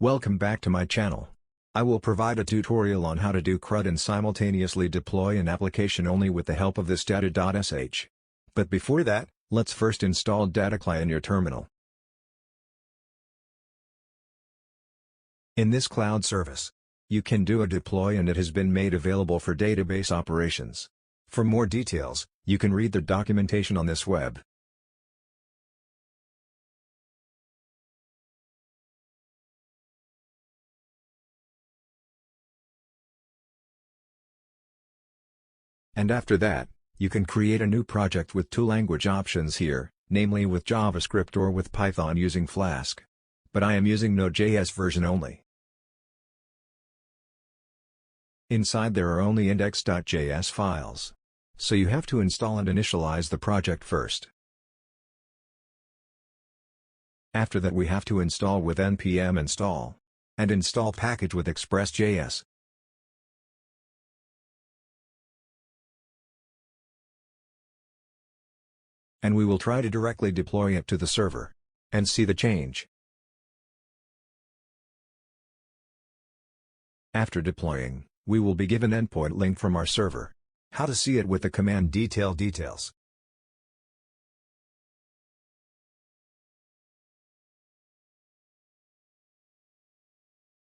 Welcome back to my channel. I will provide a tutorial on how to do CRUD and simultaneously deploy an application only with the help of this deta.sh. But before that, let's first install deta.sh in your terminal. In this cloud service, you can do a deploy and it has been made available for database operations. For more details, you can read the documentation on this web. And after that, you can create a new project with two language options here, namely with JavaScript or with Python using Flask. But I am using Node.js version only. Inside there are only index.js files. So you have to install and initialize the project first. After that we have to install with npm install. And install package with express.js. And we will try to directly deploy it to the server. And see the change. After deploying, we will be given endpoint link from our server. How to see it with the command details.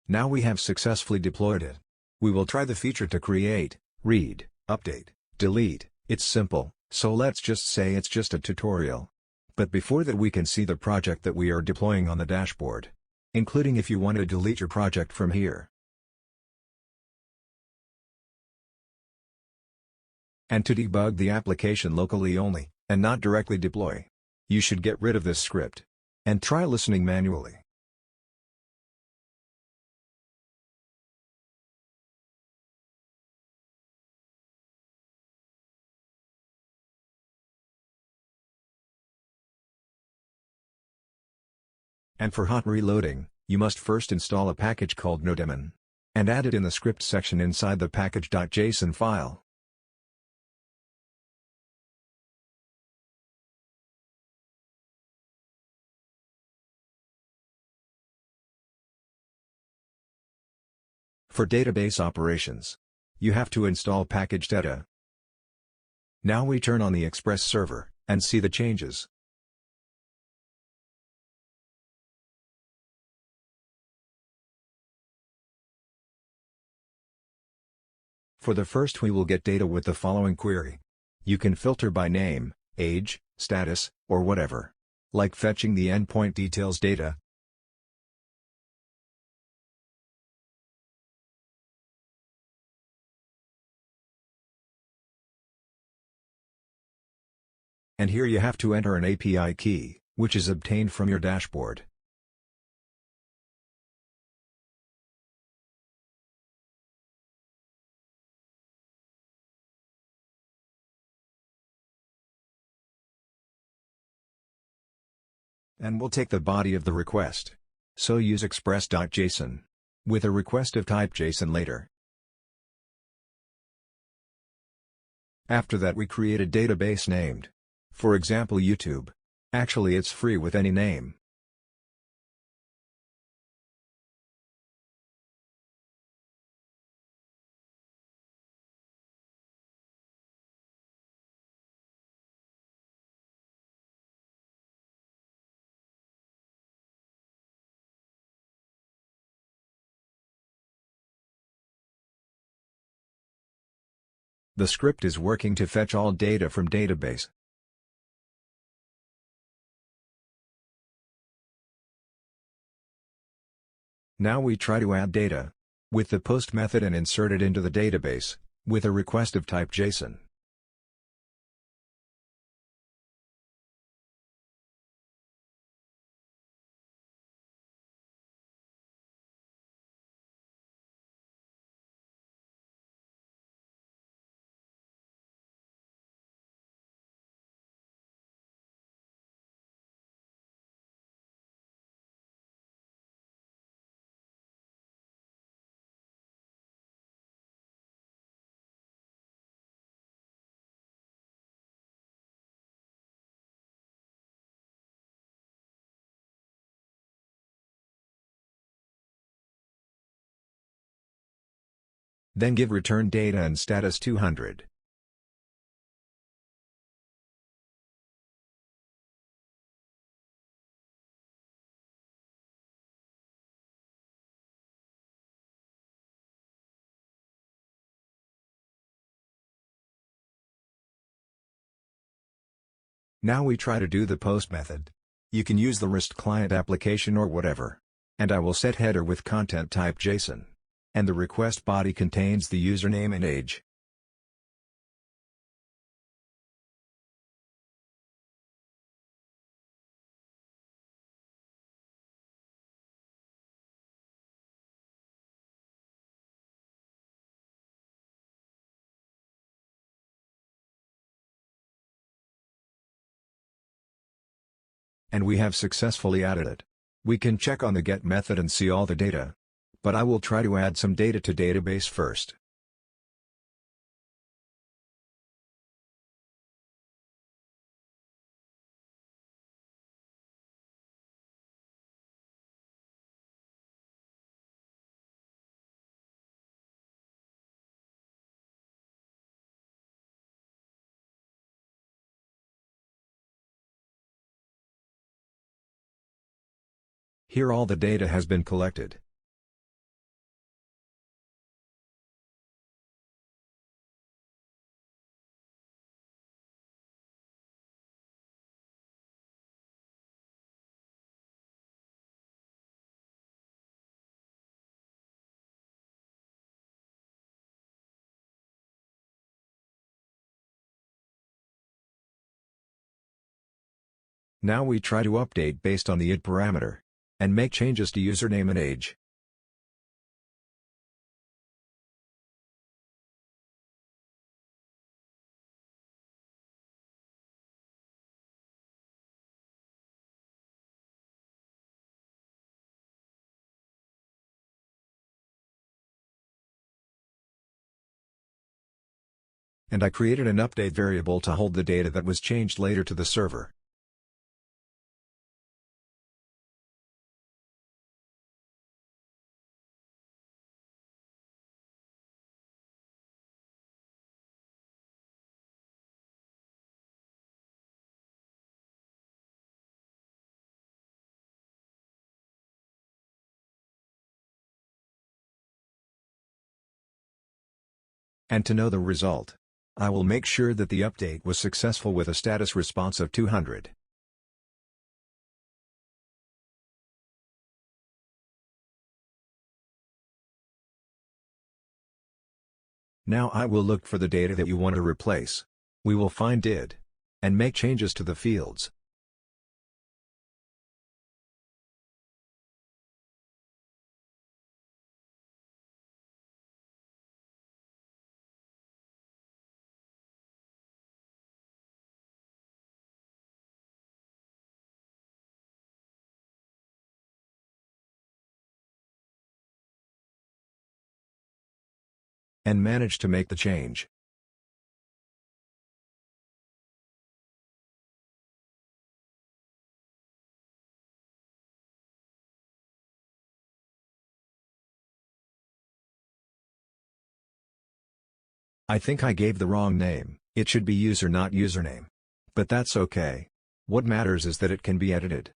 Now we have successfully deployed it. We will try the feature to create, read, update, delete. It's simple, so let's just say it's just a tutorial. But before that we can see the project that we are deploying on the dashboard. Including if you want to delete your project from here. And to debug the application locally only, and not directly deploy, you should get rid of this script. And try listening manually. And for hot reloading, you must first install a package called nodaemon. And add it in the script section inside the package.json file. For database operations, you have to install package deta. Now we turn on the Express server, and see the changes. For the first we will get data with the following query. You can filter by name, age, status, or whatever. Like fetching the endpoint details data. And here you have to enter an API key, which is obtained from your dashboard. And we'll take the body of the request. So use express.json. With a request of type JSON later. After that we create a database named, for example YouTube. Actually it's free with any name. The script is working to fetch all data from database. Now we try to add data with the post method and insert it into the database with a request of type JSON. Then give return data and status 200. Now we try to do the post method. You can use the REST client application or whatever. And I will set header with content type JSON. And the request body contains the username and age. And we have successfully added it. We can check on the get method and see all the data. But I will try to add some data to database first. Here all the data has been collected. Now we try to update based on the id parameter. And make changes to username and age. And I created an update variable to hold the data that was changed later to the server. And to know the result, I will make sure that the update was successful with a status response of 200. Now I will look for the data that you want to replace. We will find did. And make changes to the fields. And manage to make the change. I think I gave the wrong name, it should be user not username. But that's okay. What matters is that it can be edited.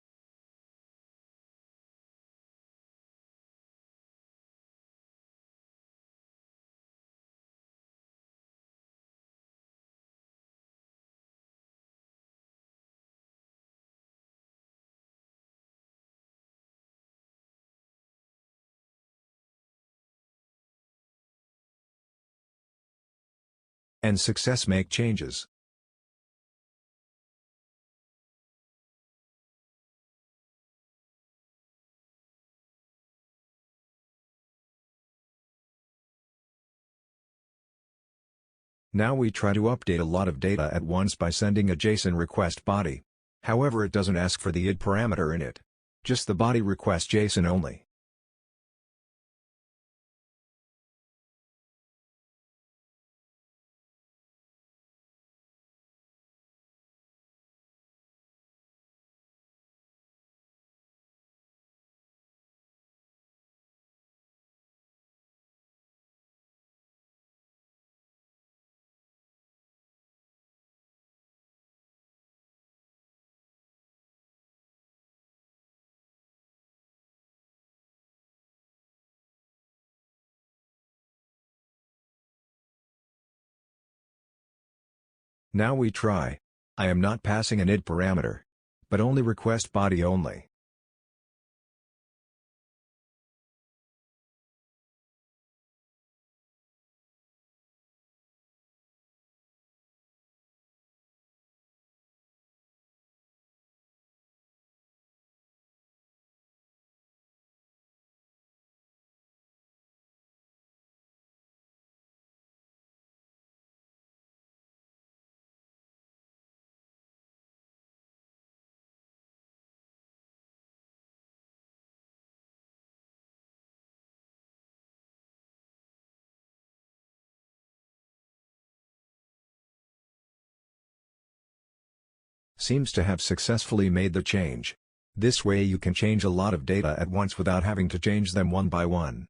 And success make changes. Now we try to update a lot of data at once by sending a JSON request body. However, it doesn't ask for the id parameter in it. Just the body request JSON only. Now we try. I am not passing an id parameter, but only request body only. Seems to have successfully made the change. This way you can change a lot of data at once without having to change them one by one.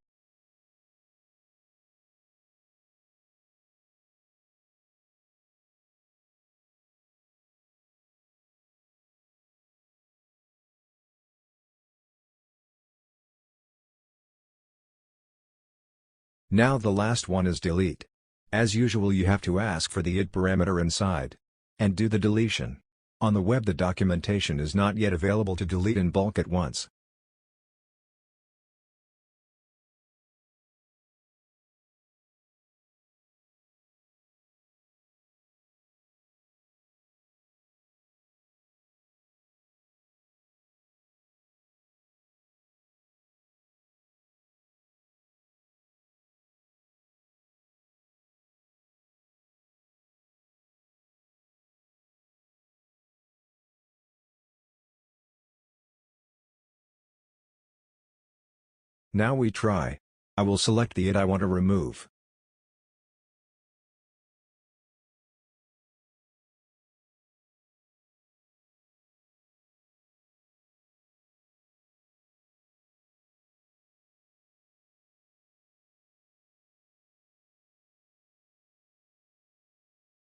Now the last one is delete. As usual, you have to ask for the id parameter inside and do the deletion. On the web the documentation is not yet available to delete in bulk at once. Now we try. I will select the id I want to remove.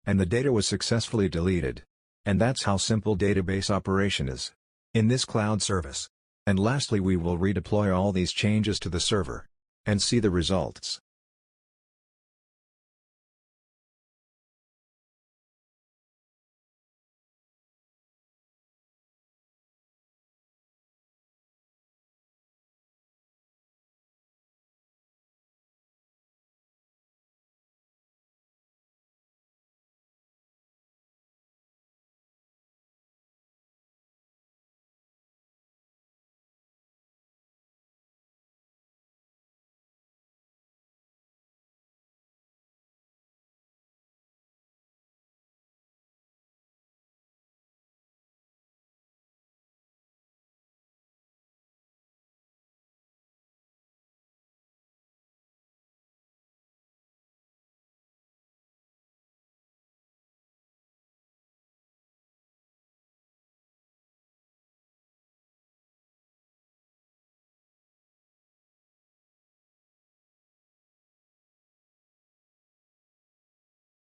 And the data was successfully deleted. And that's how simple database operation is in this cloud service. And lastly, we will redeploy all these changes to the server and see the results.